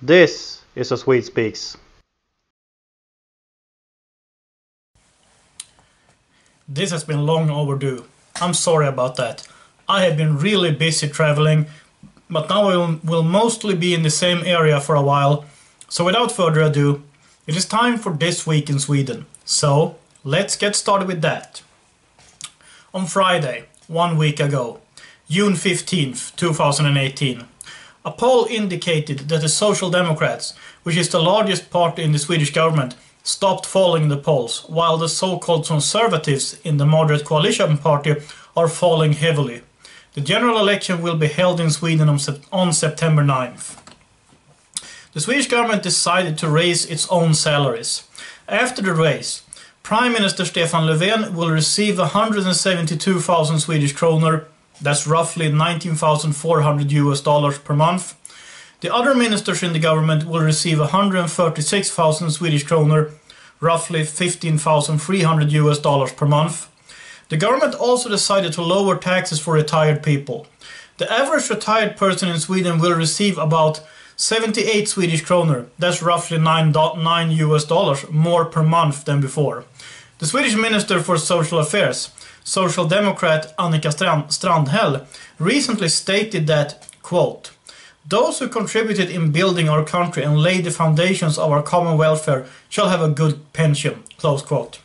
This is a Swede Speaks. This has been long overdue. I'm sorry about that. I have been really busy traveling, but now I will mostly be in the same area for a while. So without further ado, it is time for This Week in Sweden. So let's get started with that. On Friday, 1 week ago, June 15th, 2018, a poll indicated that the Social Democrats, which is the largest party in the Swedish government, stopped falling in the polls, while the so-called conservatives in the moderate coalition party are falling heavily. The general election will be held in Sweden on September 9th. The Swedish government decided to raise its own salaries. After the raise, Prime Minister Stefan Löfven will receive 172,000 Swedish kronor, that's roughly $19,400 per month. The other ministers in the government will receive 136,000 Swedish kronor, roughly $15,300 per month. The government also decided to lower taxes for retired people. The average retired person in Sweden will receive about 78 Swedish kronor, that's roughly $9 more per month than before. The Swedish Minister for Social Affairs, Social Democrat Annika Strandhäll, recently stated that, quote, "Those who contributed in building our country and laid the foundations of our common welfare shall have a good pension," close quote.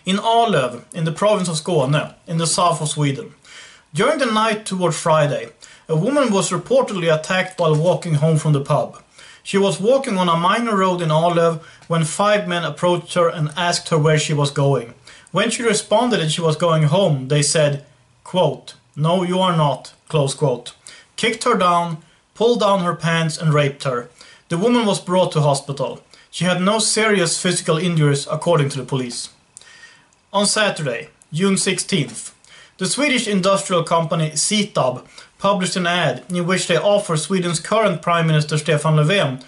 In Arlöv, in the province of Skåne, in the south of Sweden, during the night toward Friday, a woman was reportedly attacked while walking home from the pub. She was walking on a minor road in Arlöv when 5 men approached her and asked her where she was going. When she responded that she was going home, they said, quote, "No, you are not," close quote, kicked her down, pulled down her pants and raped her. The woman was brought to hospital. She had no serious physical injuries, according to the police. On Saturday, June 16th, the Swedish industrial company Sitab published an ad in which they offer Sweden's current Prime Minister Stefan Löfven,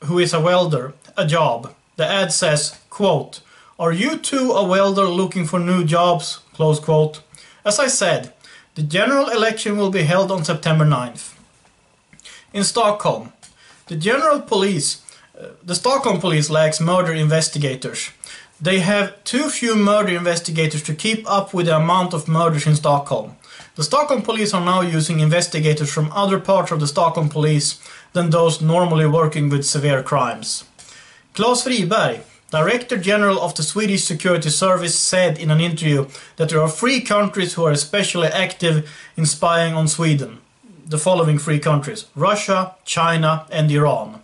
who is a welder, a job. The ad says, quote, "Are you too a welder looking for new jobs?" Close quote. As I said, the general election will be held on September 9th. In Stockholm, the Stockholm police lacks murder investigators. They have too few murder investigators to keep up with the amount of murders in Stockholm. The Stockholm police are now using investigators from other parts of the Stockholm police than those normally working with severe crimes. Claes Friberg, Director General of the Swedish Security Service, said in an interview that there are 3 countries who are especially active in spying on Sweden. The following 3 countries: Russia, China and Iran.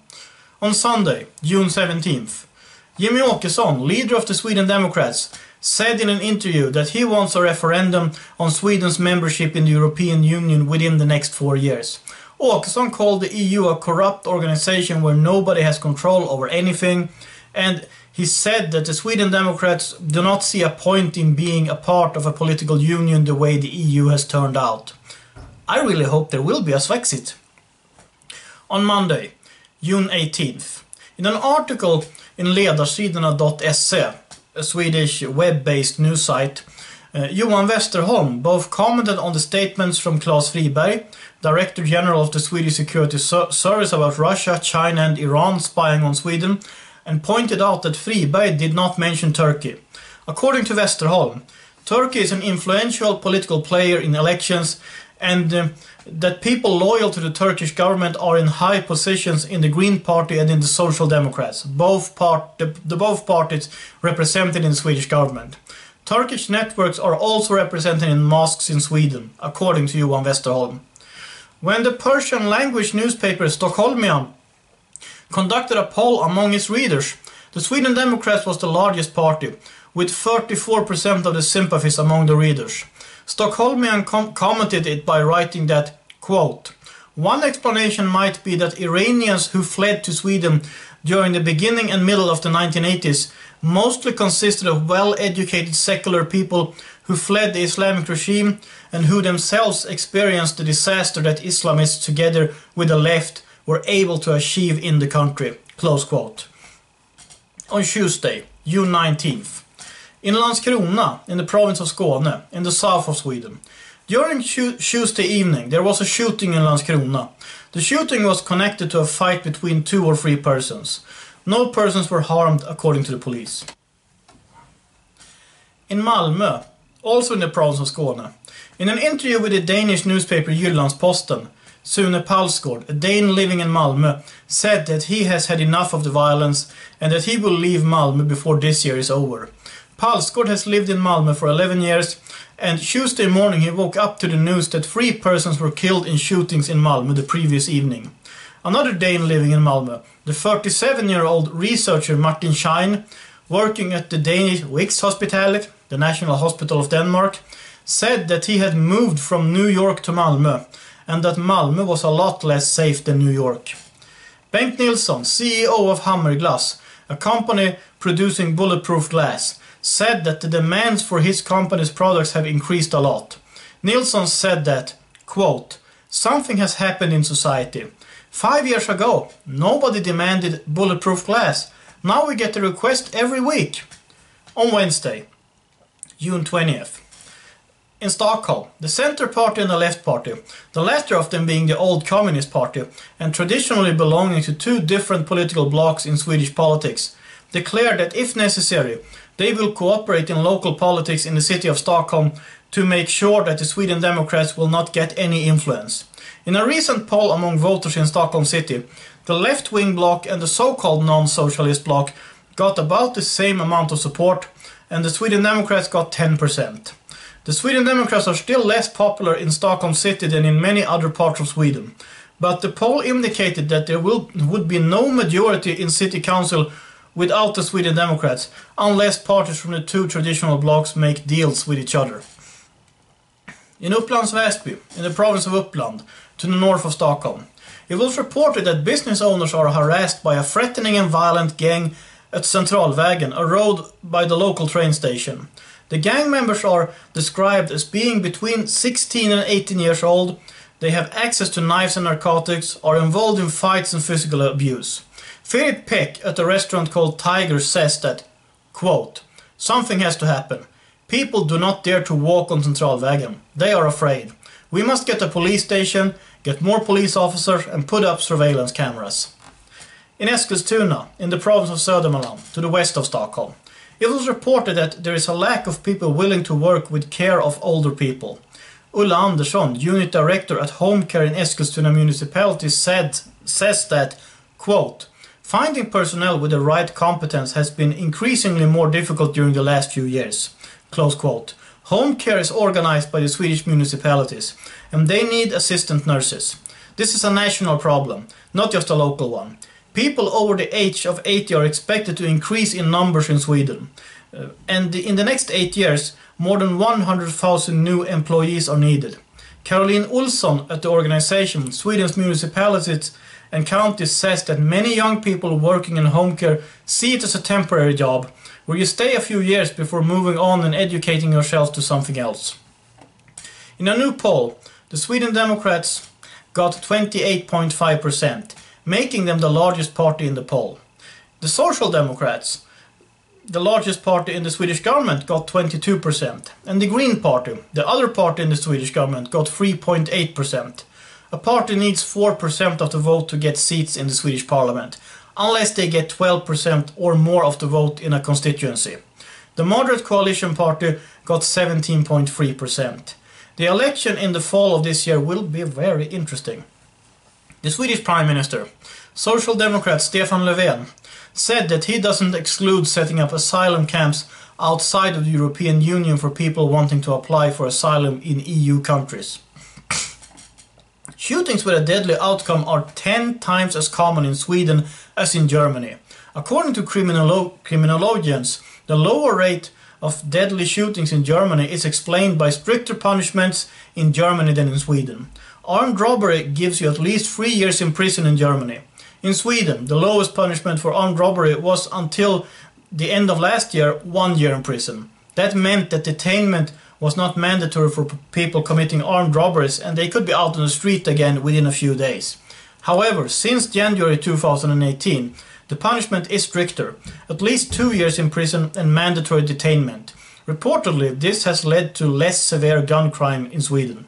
On Sunday, June 17th, Jimmy Åkesson, leader of the Sweden Democrats, said in an interview that he wants a referendum on Sweden's membership in the European Union within the next 4 years. Åkesson called the EU a corrupt organization where nobody has control over anything, and he said that the Sweden Democrats do not see a point in being a part of a political union the way the EU has turned out. I really hope there will be a Swexit. On Monday, June 18th, in an article in ledarsidorna.se, a Swedish web-based news site, Johan Westerholm both commented on the statements from Claes Friberg, Director General of the Swedish Security Service, about Russia, China and Iran spying on Sweden, and pointed out that Friberg did not mention Turkey. According to Westerholm, Turkey is an influential political player in elections, and that people loyal to the Turkish government are in high positions in the Green Party and in the Social Democrats, both parties represented in the Swedish government. Turkish networks are also represented in mosques in Sweden, according to Johan Westerholm. When the Persian language newspaper Stockholmian conducted a poll among its readers, the Sweden Democrats was the largest party, with 34% of the sympathies among the readers. Stockholmian commented it by writing that, quote, "One explanation might be that Iranians who fled to Sweden during the beginning and middle of the 1980s mostly consisted of well-educated secular people who fled the Islamic regime and who themselves experienced the disaster that Islamists together with the left were able to achieve in the country." Close quote. On Tuesday, June 19th, in Landskrona, in the province of Skåne, in the south of Sweden, During Tuesday evening, there was a shooting in Landskrona. The shooting was connected to a fight between 2 or 3 persons. No persons were harmed, according to the police. In Malmö, also in the province of Skåne, in an interview with the Danish newspaper Jyllandsposten, Sune Palsgaard, a Dane living in Malmö, said that he has had enough of the violence and that he will leave Malmö before this year is over. Palsgaard has lived in Malmö for 11 years, and Tuesday morning he woke up to the news that 3 persons were killed in shootings in Malmö the previous evening. Another Dane living in Malmö, the 37-year-old researcher Martin Schein, working at the Danish Rigshospitalet, the National Hospital of Denmark, said that he had moved from New York to Malmö and that Malmö was a lot less safe than New York. Bengt Nilsson, CEO of Hammerglass, a company producing bulletproof glass, said that the demands for his company's products have increased a lot. Nilsson said that, quote, "Something has happened in society. 5 years ago, nobody demanded bulletproof glass. Now we get a request every week." On Wednesday, June 20th, in Stockholm, the Centre Party and the Left Party, the latter of them being the old Communist Party and traditionally belonging to 2 different political blocs in Swedish politics, declared that if necessary, they will cooperate in local politics in the city of Stockholm to make sure that the Sweden Democrats will not get any influence. In a recent poll among voters in Stockholm City, the left-wing bloc and the so-called non-socialist bloc got about the same amount of support, and the Sweden Democrats got 10%. The Sweden Democrats are still less popular in Stockholm City than in many other parts of Sweden, but the poll indicated that there would be no majority in city council without the Sweden Democrats, unless parties from the 2 traditional blocs make deals with each other. In Upplands Väsby, in the province of Uppland, to the north of Stockholm, it was reported that business owners are harassed by a threatening and violent gang at Centralvägen, a road by the local train station. The gang members are described as being between 16 and 18 years old. They have access to knives and narcotics, are involved in fights and physical abuse. Philip Peck at a restaurant called Tiger says that, quote, "Something has to happen. People do not dare to walk on Centralvägen. They are afraid. We must get a police station, get more police officers and put up surveillance cameras." In Eskilstuna, in the province of Södermanland, to the west of Stockholm, it was reported that there is a lack of people willing to work with care of older people. Ulla Andersson, unit director at Home Care in Eskilstuna municipality, says that, quote, "Finding personnel with the right competence has been increasingly more difficult during the last few years." Close quote. Home care is organized by the Swedish municipalities, and they need assistant nurses. This is a national problem, not just a local one. People over the age of 80 are expected to increase in numbers in Sweden. And in the next 8 years, more than 100,000 new employees are needed. Caroline Olsson at the organization, Sweden's Municipalities and Counties, says that many young people working in home care see it as a temporary job, where you stay a few years before moving on and educating yourself to something else. In a new poll, the Sweden Democrats got 28.5%, making them the largest party in the poll. The Social Democrats, the largest party in the Swedish government, got 22%, and the Green Party, the other party in the Swedish government, got 3.8%. A party needs 4% of the vote to get seats in the Swedish parliament, unless they get 12% or more of the vote in a constituency. The moderate coalition party got 17.3%. The election in the fall of this year will be very interesting. The Swedish Prime Minister, Social Democrat Stefan Löfven, said that he doesn't exclude setting up asylum camps outside of the European Union for people wanting to apply for asylum in EU countries. Shootings with a deadly outcome are 10 times as common in Sweden as in Germany. According to criminologians, the lower rate of deadly shootings in Germany is explained by stricter punishments in Germany than in Sweden. Armed robbery gives you at least 3 years in prison in Germany. In Sweden, the lowest punishment for armed robbery was, until the end of last year, 1 year in prison. That meant that detainment was not mandatory for people committing armed robberies, and they could be out on the street again within a few days. However, since January 2018, the punishment is stricter, at least 2 years in prison and mandatory detainment. Reportedly, this has led to less severe gun crime in Sweden.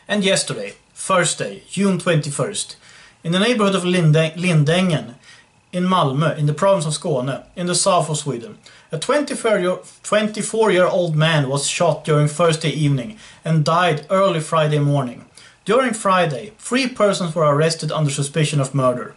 And yesterday, Thursday, June 21st, in the neighborhood of Lindängen in Malmö, in the province of Skåne, in the south of Sweden, a 24-year-old man was shot during Thursday evening and died early Friday morning. During Friday, 3 persons were arrested under suspicion of murder.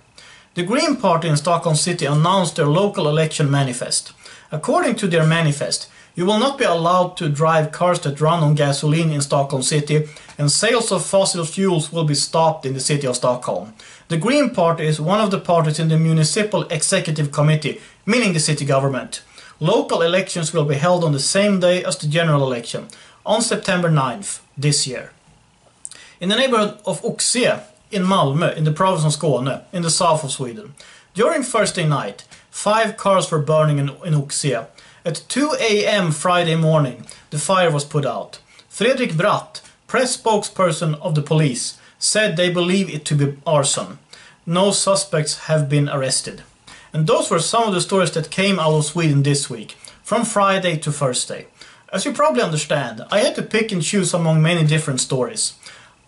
The Green Party in Stockholm City announced their local election manifest. According to their manifest, you will not be allowed to drive cars that run on gasoline in Stockholm City, and sales of fossil fuels will be stopped in the city of Stockholm. The Green Party is one of the parties in the Municipal Executive Committee, meaning the city government. Local elections will be held on the same day as the general election, on September 9th this year. In the neighborhood of Oxie in Malmö, in the province of Skåne, in the south of Sweden, during Thursday night, 5 cars were burning in Oxie. At 2 a.m. Friday morning, the fire was put out. Fredrik Bratt, press spokesperson of the police, said they believe it to be arson. No suspects have been arrested. And those were some of the stories that came out of Sweden this week, from Friday to Thursday. As you probably understand, I had to pick and choose among many different stories.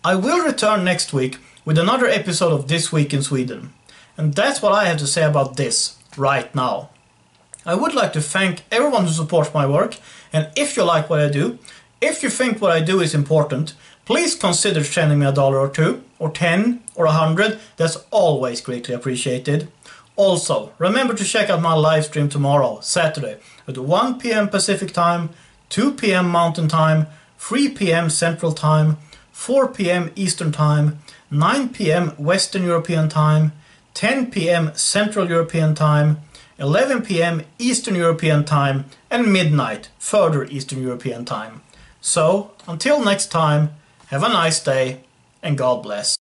I will return next week with another episode of This Week in Sweden. And that's what I have to say about this, right now. I would like to thank everyone who supports my work, and if you like what I do, if you think what I do is important, please consider sending me $1 or $2, or 10, or 100, that's always greatly appreciated. Also, remember to check out my live stream tomorrow, Saturday, at 1 p.m. Pacific Time, 2 p.m. Mountain Time, 3 p.m. Central Time, 4 p.m. Eastern Time, 9 p.m. Western European Time, 10 p.m. Central European Time, 11 p.m. Eastern European Time, and midnight, further Eastern European Time. So, until next time, have a nice day, and God bless.